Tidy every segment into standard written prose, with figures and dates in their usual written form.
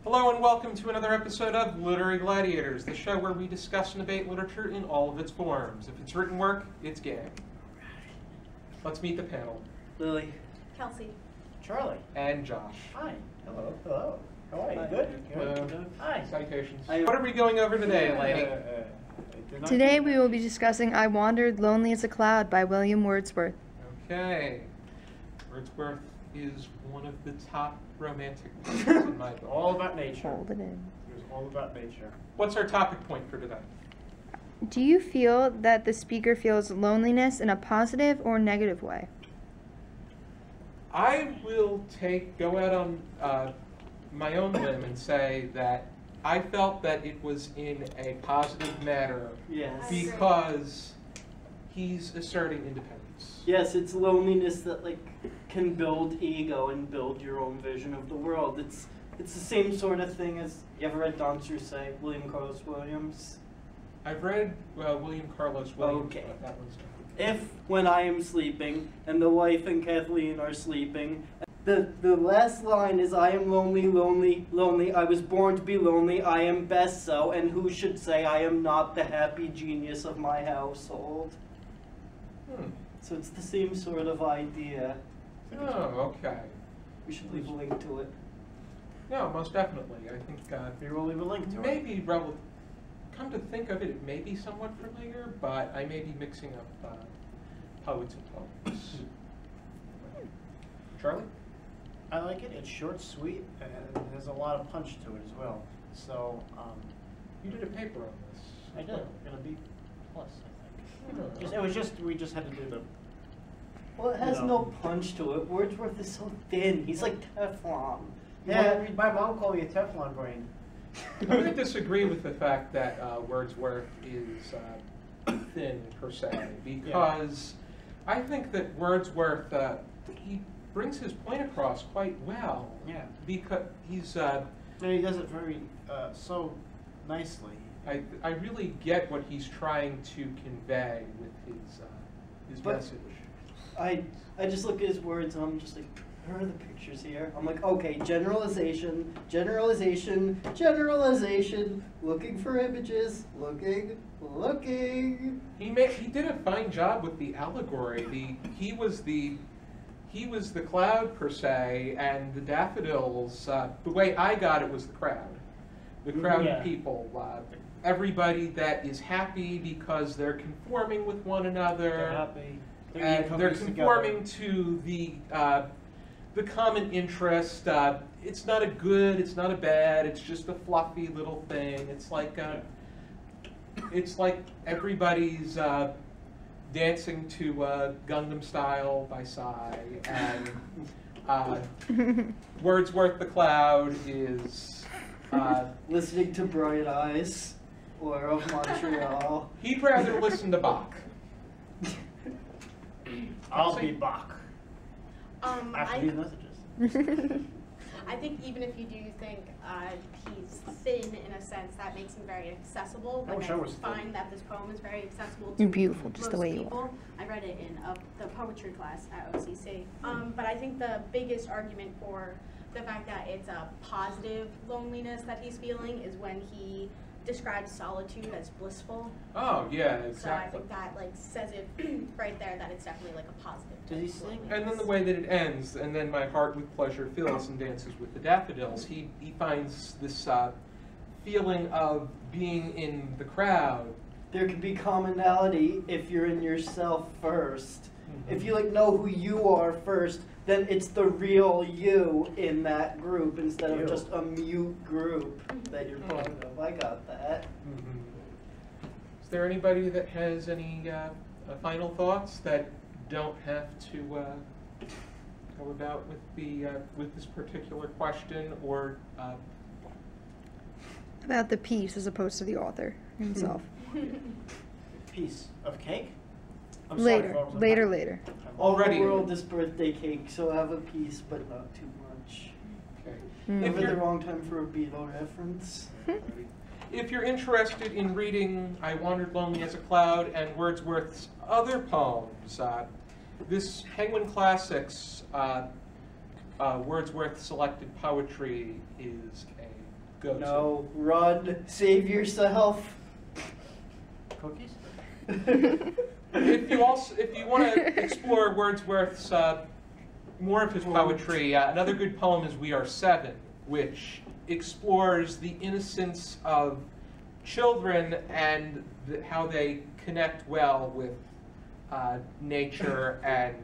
Hello and welcome to another episode of Literary Gladiators, the show where we discuss and debate literature in all of its forms. If it's written work, it's game. Let's meet the panel. Lily. Kelsey. Charlie. And Josh. Hi. Hello. Hello. How are you? Hi. Good? Good. Hi. Salutations. What are we going over today, Laney? Today we will be discussing I Wandered Lonely as a Cloud by William Wordsworth. Okay. Wordsworth is one of the top romantic poets in my book. All about nature. Hold it in. It was all about nature. What's our topic point for today? Do you feel that the speaker feels loneliness in a positive or negative way? I will go out on my own limb and say that I felt that it was in a positive manner. Yes. Because he's asserting independence. Yes, it's loneliness that can build ego and build your own vision of the world. It's the same sort of thing as, you ever read Don Rousseau, William Carlos Williams? I've read William Carlos Williams, Okay. but that one's If, when I am sleeping, and the wife and Kathleen are sleeping, the last line is, I am lonely, lonely, lonely, I was born to be lonely, I am best so, and who should say I am not the happy genius of my household? So it's the same sort of idea. Oh, okay. We should leave a link to it. No, most definitely. I think We will leave a link to it. maybe come to think of it, it may be somewhat familiar, but I may be mixing up poets and poems. Charlie? I like it. It's short, sweet, and there's a lot of punch to it as well. So, You did a paper on this. I did. Gonna be plus, I think. Oh. We just had to do the. Well, it has You know. no punch to it. Wordsworth is so thin. He's like Teflon. Yeah, my mom called me a Teflon brain. I'm going to disagree with the fact that Wordsworth is thin, per se, because I think that Wordsworth, he brings his point across quite well. Yeah. Because he's... And he does it very, so nicely. I really get what he's trying to convey with his message. I just look at his words and I'm just like, where are the pictures here? I'm like, okay, generalization, generalization, generalization, looking for images, looking. He did a fine job with the allegory. He was the cloud, per se, and the daffodils, the way I got it was the crowd. The crowd of people. Everybody that is happy because they're conforming with one another. They're happy. And they're conforming to the common interest. It's not a good, it's not a bad, it's just a fluffy little thing. It's like everybody's dancing to Gundam Style by Psy, and Wordsworth the Cloud is Listening to Bright Eyes, or of Montreal. He'd rather listen to Bach. I'll be Bach. After these messages. I think even if you do think he's thin in a sense, that makes him very accessible. I wish I was thin. find that this poem is very accessible to You're beautiful, just the most way you people. I read it in the poetry class at OCC. But I think the biggest argument for the fact that it's a positive loneliness that he's feeling is when he describes solitude as blissful. Oh, yeah, So I exactly. think that says it right there that it's definitely a positive. Does he sing? And then the way that it ends, and then my heart with pleasure fills and dances with the daffodils. He finds this feeling of being in the crowd. There can be commonality if you're in yourself first. Mm-hmm. If you know who you are first, then it's the real you in that group instead of just a mute group that you're part of. I got that. Mm-hmm. Is there anybody that has any final thoughts that don't have to go about with this particular question, or About the piece as opposed to the author himself. Piece of cake? I'm Later, sorry, folks, I'm later, not- later. Already. All the world is birthday cake, so have a piece, but not too much. okay. Never you're- the wrong time for a Beatle reference. If you're interested in reading I Wandered Lonely as a Cloud and Wordsworth's other poems, this Penguin Classics Wordsworth selected poetry is a go-to. No, run, save yourself. Cookies? If you want to explore Wordsworth's more of his poetry, another good poem is "We Are Seven," which explores the innocence of children and how they connect well with nature and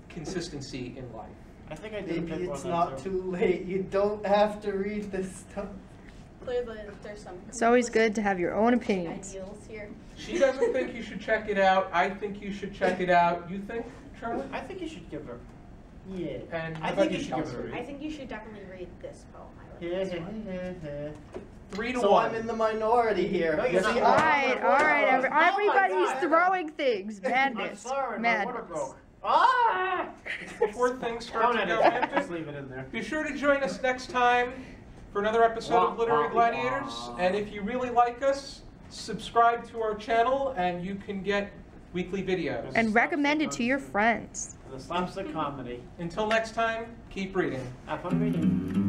consistency in life. I think I did Maybe pick it's one not too. too late. You don't have to read this stuff. Clearly, there's some. It's always good to have your own opinions. Ideals here. She doesn't think you should check it out. I think you should check it out. You think, Charlie? I think you should give her. Yeah. And I how think about you should give her a Kelsey? I read. think you should definitely read this poem. I like Yeah, this one. 3 to So 1. I'm in the minority here. No, you're See, not. I- All right. Oh my Everybody's God. throwing things. I'm Madness. sorry, my water Madness. broke. Ah! Before things start Don't to edit go that. Just rampant, leave it in there. be sure to join us next time for another episode of Literary Gladiators. And if you really like us, subscribe to our channel and you can get weekly videos. And recommend it to your friends. The slapstick comedy. Until next time, keep reading. Have fun reading.